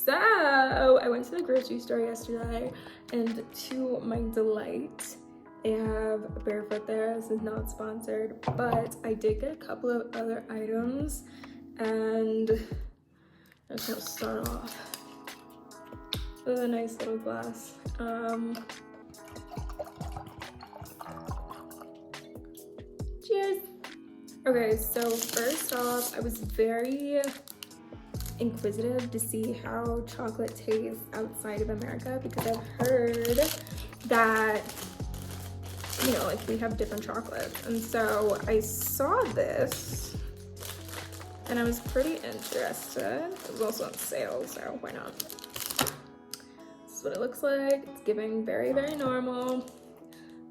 So I went to the grocery store yesterday, and to my delight, they have Barefoot there. This is not sponsored, but I did get a couple of other items, and I'm just gonna start off with a nice little glass. Cheers. Okay, so first off, I was very inquisitive to see how chocolate tastes outside of America, because I've heard that, you know, like we have different chocolates. And so I saw this and I was pretty interested. It was also on sale, so why not? This is what it looks like. It's giving very, very normal.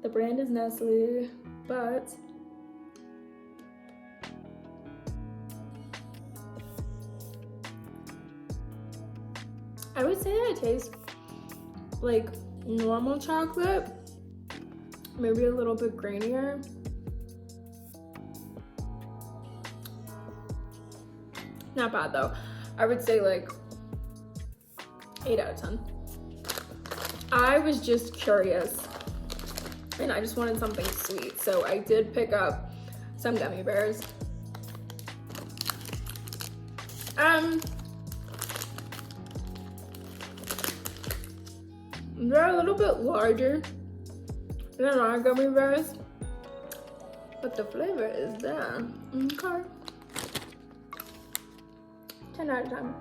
The brand is Nestle, but I would say that it tastes like normal chocolate, maybe a little bit grainier. Not bad though. I would say like 8 out of 10. I was just curious and I just wanted something sweet, so I did pick up some gummy bears. They're a little bit larger than our gummy bears, but the flavor is there. Okay. 10 out of 10.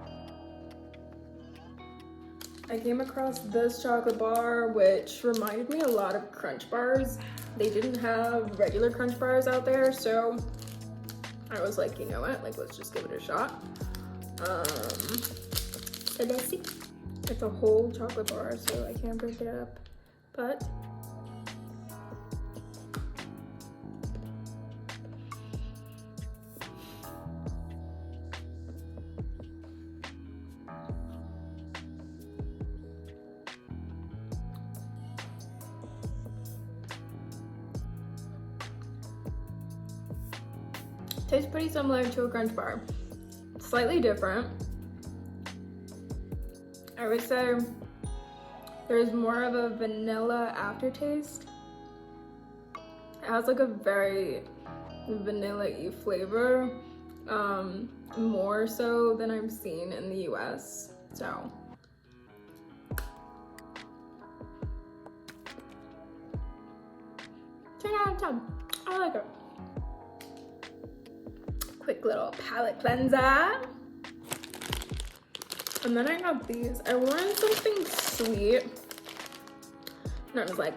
I came across this chocolate bar, which reminded me a lot of Crunch Bars. They didn't have regular Crunch Bars out there, so I was like, you know what? Like, let's just give it a shot. So let's see. It's a whole chocolate bar, so I can't break it up, but tastes pretty similar to a Crunch Bar. Slightly different. I would say there's more of a vanilla aftertaste. It has like a very vanilla-y flavor, more so than I've seen in the US, so. 10 out of 10, I like it. Quick little palate cleanser. And then I got these. I wanted something sweet. And I was like,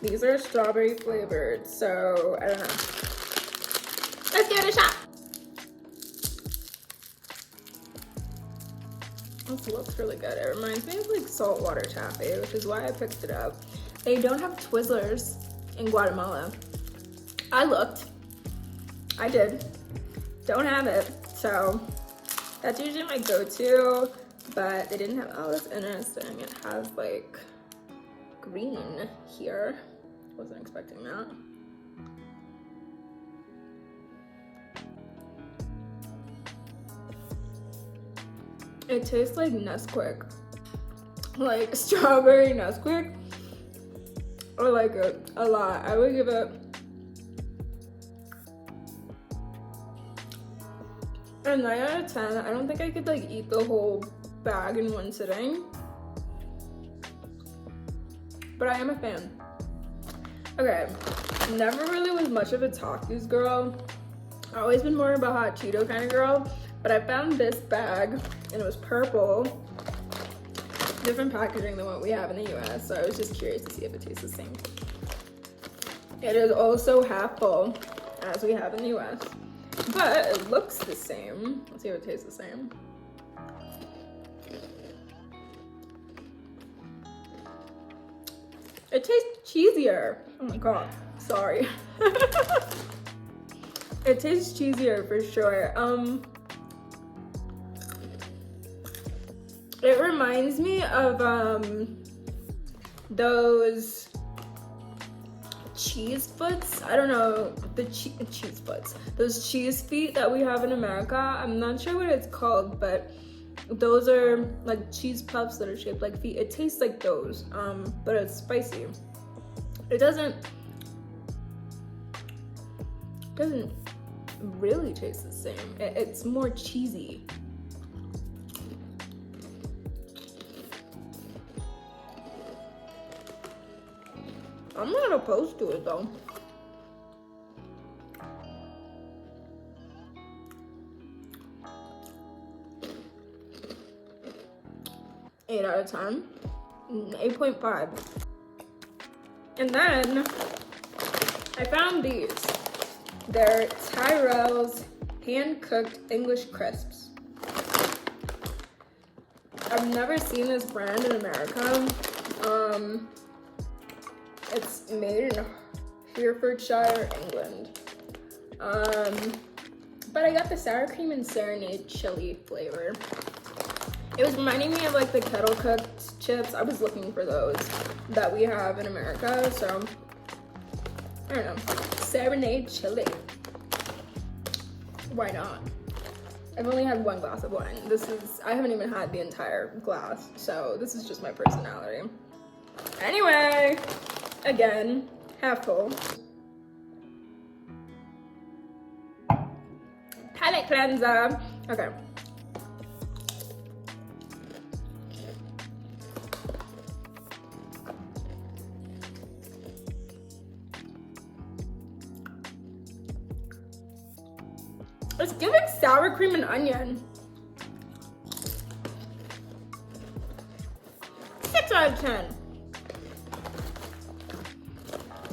these are strawberry flavored, so I don't know. Let's give it a shot. This looks really good. It reminds me of like saltwater taffy, which is why I picked it up. They don't have Twizzlers in Guatemala. I looked. I did. Don't have it, so that's usually my go-to, but they didn't have, oh, that's interesting. It has like green here. Wasn't expecting that. It tastes like Nesquik, like strawberry Nesquik. I like it a lot. I would give it a 9 out of 10. I don't think I could like eat the whole bag in one sitting, but I am a fan. Okay, never really was much of a tacos girl. I've always been more of a hot Cheeto kind of girl, but I found this bag and it was purple. Different packaging than what we have in the US, so I was just curious to see if it tastes the same. It is also half full as we have in the US, but it looks the same. Let's see if it tastes the same. It tastes cheesier. Oh my god, sorry. It tastes cheesier for sure. It reminds me of those cheese foots. I don't know, the cheese foots. Those cheese feet that we have in America. I'm not sure what it's called, but those are like cheese puffs that are shaped like feet. It tastes like those, but it's spicy. It doesn't really taste the same. It's more cheesy. I'm not opposed to it though. Eight out of 10, 8.5. And then I found these. They're Tyrell's hand-cooked English crisps. I've never seen this brand in America. It's made in Herefordshire, England. But I got the sour cream and serenade chili flavor. It was reminding me of like the kettle cooked chips. I was looking for those that we have in America, so I don't know. Serenade chili. Why not? I've only had one glass of wine. I haven't even had the entire glass, so this is just my personality. Anyway, again, half full. Palate cleanser. Okay. It's giving sour cream and onion. 6 out of 10.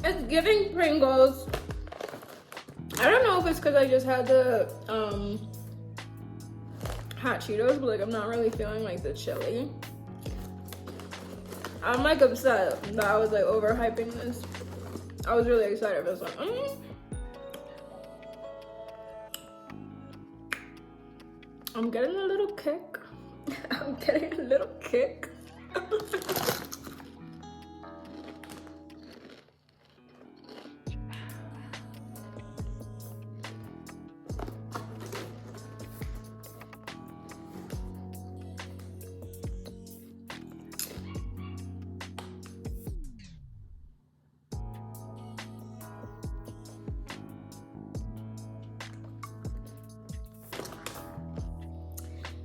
It's giving Pringles. I don't know if it's because I just had the hot Cheetos, but like I'm not really feeling like the chili. I'm like upset that I was like overhyping this. I was really excited. I was like, I'm getting a little kick. I'm getting a little kick.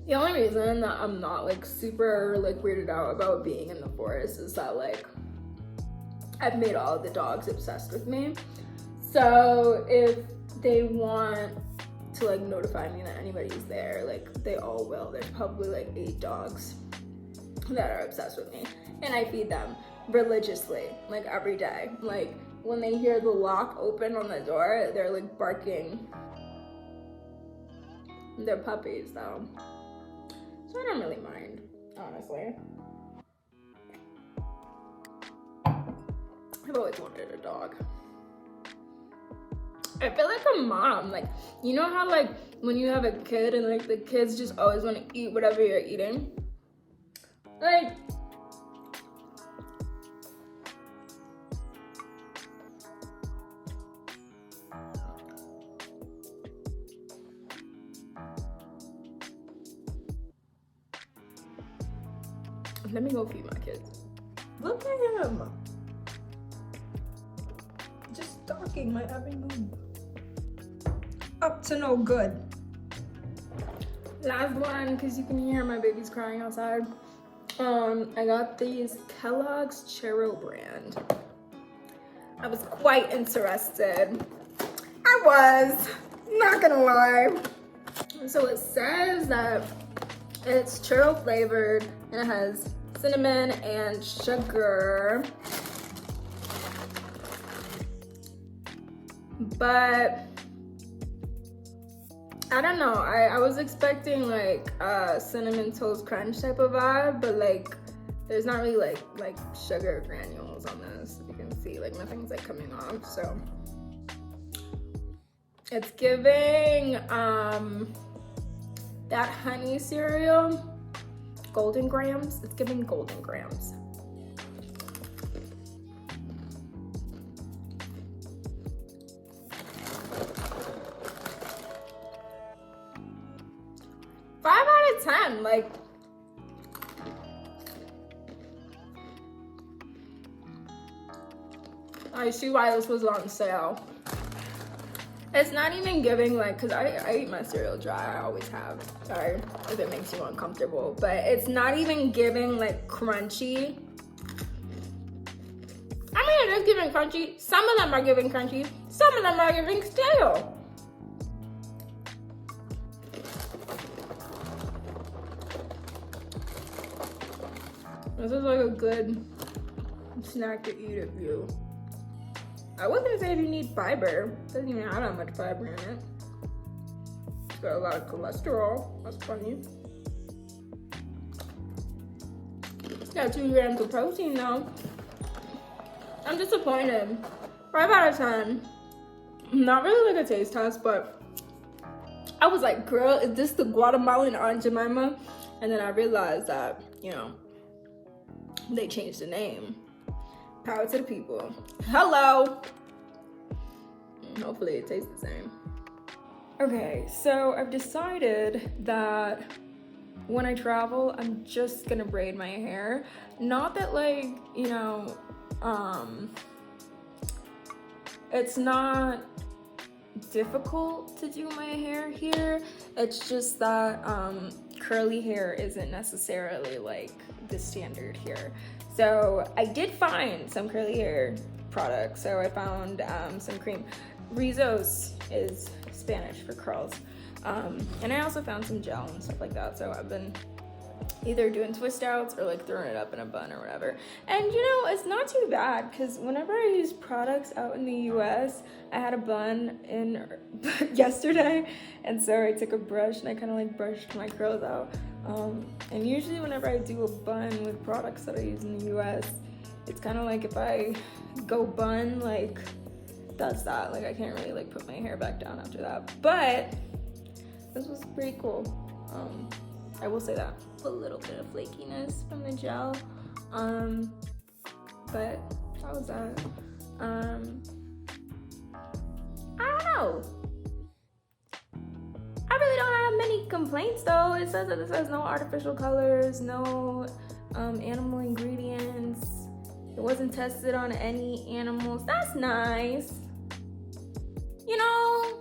The only reason that I'm not like super like weirded out about being in the forest is that like I've made all of the dogs obsessed with me. So if they want to like notify me that anybody's there, like they all will. There's probably like 8 dogs that are obsessed with me, and I feed them religiously, like every day. Like when they hear the lock open on the door, they're like barking. They're puppies though. So I don't really mind, honestly. I've always wanted a dog. I feel like a mom, like, you know how like when you have a kid and like the kids just always want to eat whatever you're eating? Like, let me go feed my kids. Look at him. Just stalking my every move. Up to no good. Last one, because you can hear my baby's crying outside. I got these Kellogg's Churro brand. I was quite interested. I was, not gonna lie. So it says that it's churro flavored and it has cinnamon and sugar, but I don't know. I was expecting like cinnamon toast crunch type of vibe, but like there's not really like sugar granules on this. You can see like nothing's like coming off, so it's giving that honey cereal. Golden grams. It's giving golden grams. Five out of 10. Like, I see why this was on sale. It's not even giving like, cause I eat my cereal dry, I always have. Sorry if it makes you uncomfortable, but it's not even giving like crunchy. I mean, it is giving crunchy. Some of them are giving crunchy. Some of them are giving stale. This is like a good snack to eat if you. I was gonna say if you need fiber. It doesn't even have that much fiber in it. It's got a lot of cholesterol. That's funny. It's got 2 grams of protein though. I'm disappointed. 5 out of 10. Not really like a taste test, but I was like, girl, is this the Guatemalan Aunt Jemima? And then I realized that, you know, they changed the name. Power to the people. Hello. Hopefully it tastes the same. Okay, so I've decided that when I travel, I'm just gonna braid my hair. Not that like, you know, it's not difficult to do my hair here. It's just that curly hair isn't necessarily like the standard here. So I did find some curly hair products. So I found some cream. Rizos is Spanish for curls. And I also found some gel and stuff like that. So I've been either doing twist outs or like throwing it up in a bun or whatever. And you know, it's not too bad because whenever I use products out in the US, I had a bun in yesterday. And so I took a brush and I kind of like brushed my curls out. And usually whenever I do a bun with products that I use in the US, it's kind of like if I go bun, like that's that. Like I can't really like put my hair back down after that. But this was pretty cool. I will say that. A little bit of flakiness from the gel. But how was that? I don't know. I really don't have many complaints though. It says that this has no artificial colors, no animal ingredients. It wasn't tested on any animals. That's nice. You know,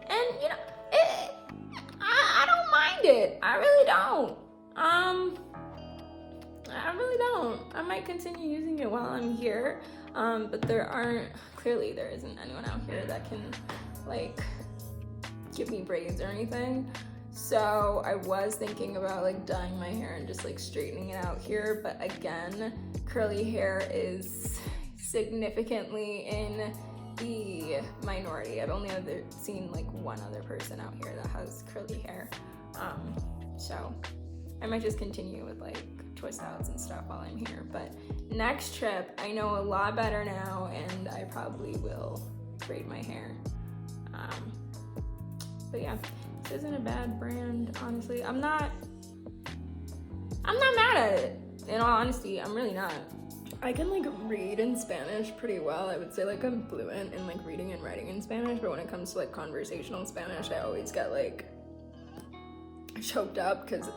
and you know, I don't mind it. I really don't. I really don't. I might continue using it while I'm here. But there isn't anyone out here that can like give me braids or anything. So I was thinking about like dyeing my hair and just like straightening it out here. But again, curly hair is significantly in the minority. I've only ever seen like one other person out here that has curly hair. So I might just continue with like twist outs and stuff while I'm here. But next trip, I know a lot better now and I probably will braid my hair. But yeah, this isn't a bad brand, honestly. I'm not mad at it. In all honesty, I'm really not. I can like read in Spanish pretty well. I would say like I'm fluent in like reading and writing in Spanish, but when it comes to like conversational Spanish, I always get like choked up because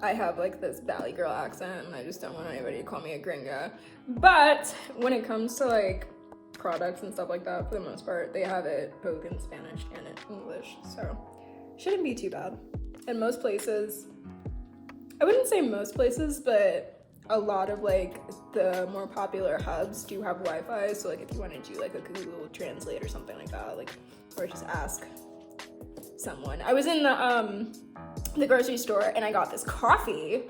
I have like this Valley girl accent and I just don't want anybody to call me a gringa. But when it comes to like products and stuff like that, for the most part, they have it both in Spanish and in English, so shouldn't be too bad. And most places, I wouldn't say most places, but a lot of like the more popular hubs do have Wi-Fi, so like if you want to do like a Google Translate or something like that, like, or just ask someone. I was in the grocery store and I got this coffee.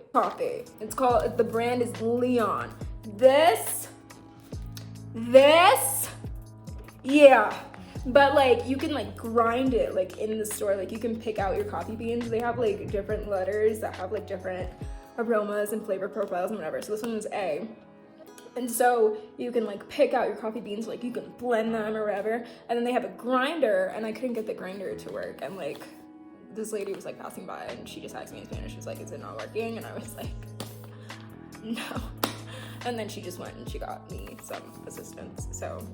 It's called, the brand is Leon. This, yeah. But like you can like grind it like in the store, like you can pick out your coffee beans. They have like different letters that have like different aromas and flavor profiles and whatever. So this one was A. And so you can like pick out your coffee beans, like you can blend them or whatever. And then they have a grinder and I couldn't get the grinder to work. And like this lady was like passing by and she just asked me in Spanish. She was like, is it not working? And I was like, no. And then she just went and she got me some assistance. So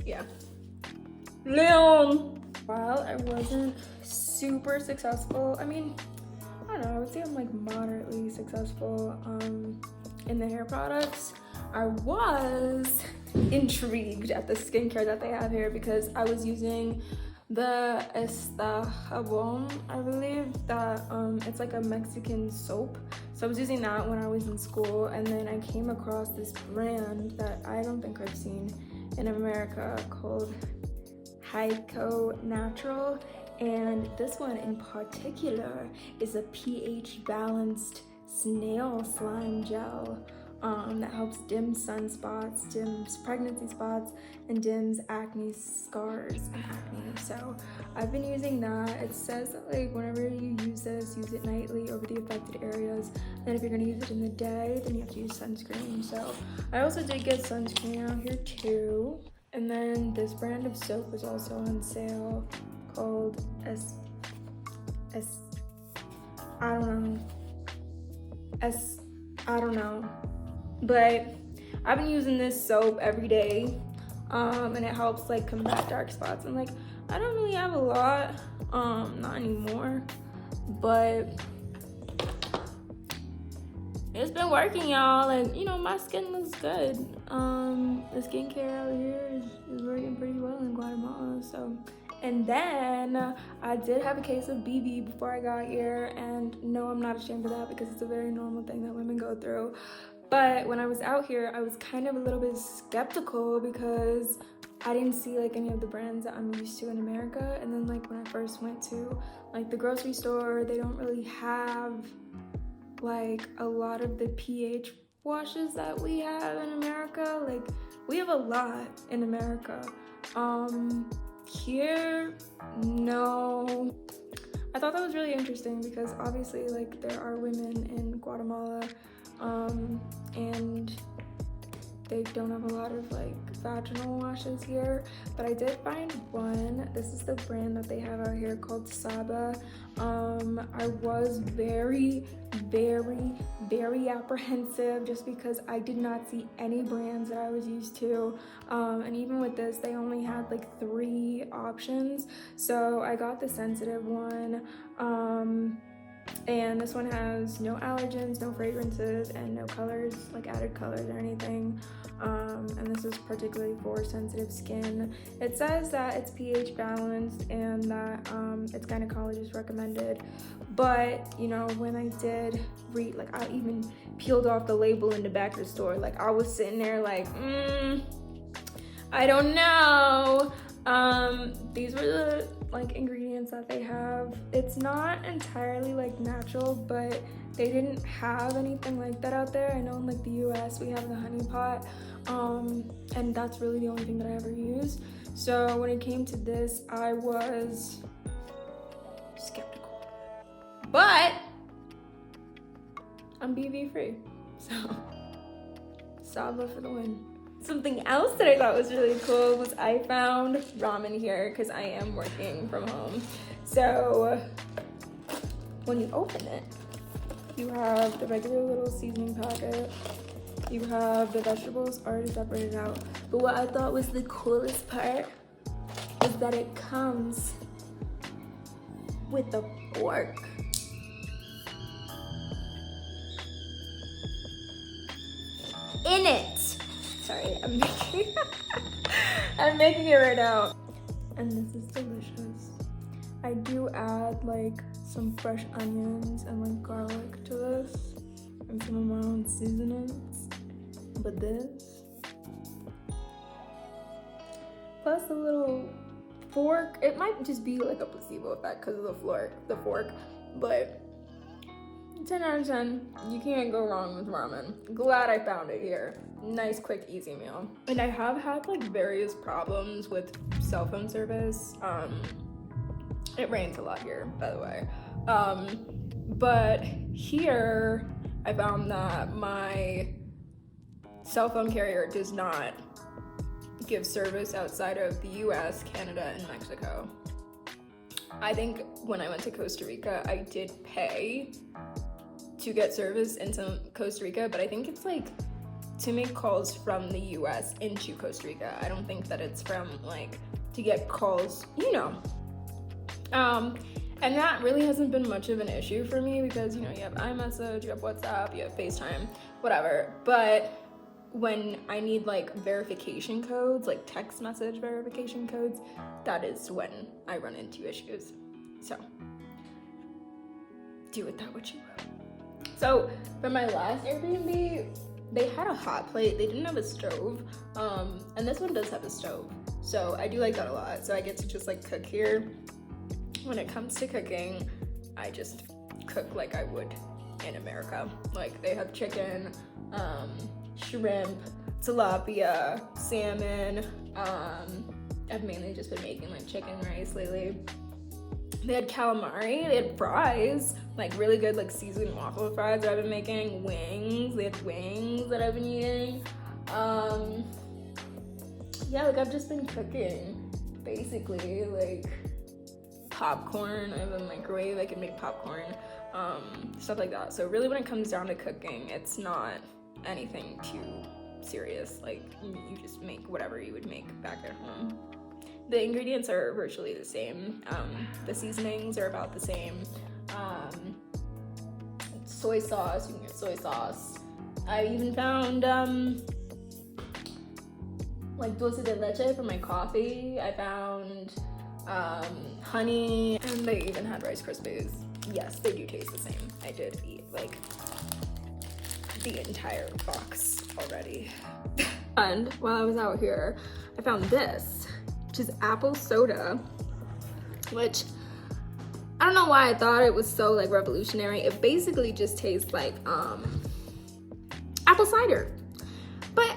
yeah. Leon! While I wasn't super successful, I mean, I don't know, I would say I'm like moderately successful in the hair products. I was intrigued at the skincare that they have here because I was using the Jabón, I believe, that it's like a Mexican soap. So I was using that when I was in school, and then I came across this brand that I don't think I've seen in America called Hyco Natural, and this one in particular is a pH balanced snail slime gel that helps dim sunspots, dims pregnancy spots, and dims acne scars and acne. So I've been using that. It says that like whenever you use this, use it nightly over the affected areas, and if you're gonna use it in the day, then you have to use sunscreen. So I also did get sunscreen out here too. And then this brand of soap was also on sale called I don't know. But I've been using this soap every day, and it helps like combat dark spots. And like I don't really have a lot, not anymore, but it's been working, y'all. Like, you know, my skin looks good. The skincare out here is working pretty well in Guatemala. So, and then I did have a case of BB before I got here, and no, I'm not ashamed of that because it's a very normal thing that women go through. But when I was out here, I was kind of a little bit skeptical because I didn't see like any of the brands that I'm used to in America. And then like when I first went to like the grocery store, they don't really have like a lot of the pH washes that we have in America. Like we have a lot in America. Here, no. I thought that was really interesting because obviously like there are women in Guatemala, and they don't have a lot of like vaginal washes here, but I did find one. This is the brand that they have out here called Saba. I was very apprehensive just because I did not see any brands that I was used to, and even with this they only had like 3 options, so I got the sensitive one. And this one has no allergens, no fragrances, and no colors, like added colors or anything. And this is particularly for sensitive skin. It says that it's pH balanced and that it's gynecologist recommended. But, you know, when I did read, like I even peeled off the label in the back of the store. Like I was sitting there like, I don't know. These were the like ingredients that they have. It's not entirely like natural, but they didn't have anything like that out there. I know in like the US we have the honey pot, and that's really the only thing that I ever used. So when it came to this, I was skeptical, but I'm BV free, so Saba for the win. Something else that I thought was really cool was I found ramen here because I am working from home. So when you open it, you have the regular little seasoning packet. You have the vegetables already separated out. But what I thought was the coolest part is that it comes with a fork. In it. Sorry, I'm making it right now. And this is delicious. I do add like some fresh onions and like garlic to this and some of my own seasonings. But this, plus a little fork. It might just be like a placebo effect because of the fork, but 10 out of 10, you can't go wrong with ramen. Glad I found it here. Nice, quick, easy meal. And I have had like various problems with cell phone service. It rains a lot here, by the way. But here I found that my cell phone carrier does not give service outside of the US, Canada, and Mexico. I think when I went to Costa Rica, I did pay to get service into Costa Rica, but I think it's like to make calls from the US into Costa Rica. I don't think that it's from like to get calls, you know. And that really hasn't been much of an issue for me because, you know, you have iMessage, you have WhatsApp, you have FaceTime, whatever. But when I need like verification codes, like text message verification codes, that is when I run into issues. So do with that what you will. So for my last Airbnb, they had a hot plate. They didn't have a stove, and this one does have a stove. So I do like that a lot. So I get to just like cook here. When it comes to cooking, I just cook like I would in America. Like they have chicken, shrimp, tilapia, salmon. I've mainly just been making like chicken rice lately. They had calamari, they had fries, like really good like seasoned waffle fries that I've been making, wings, they had wings that I've been eating. Yeah, like I've just been cooking, basically, like popcorn. I have a microwave, I can make popcorn, stuff like that. So really when it comes down to cooking, it's not anything too serious. Like you just make whatever you would make back at home. The ingredients are virtually the same. The seasonings are about the same. Soy sauce, you can get soy sauce. I even found like dulce de leche for my coffee. I found honey, and they even had Rice Krispies. Yes, they do taste the same. I did eat like the entire box already. And while I was out here, I found this, which is apple soda, which I don't know why I thought it was so like revolutionary. It basically just tastes like apple cider. But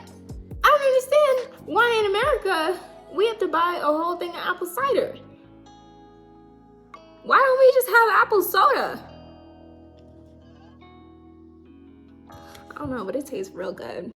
I don't understand why in America we have to buy a whole thing of apple cider. Why don't we just have apple soda? I don't know, but it tastes real good.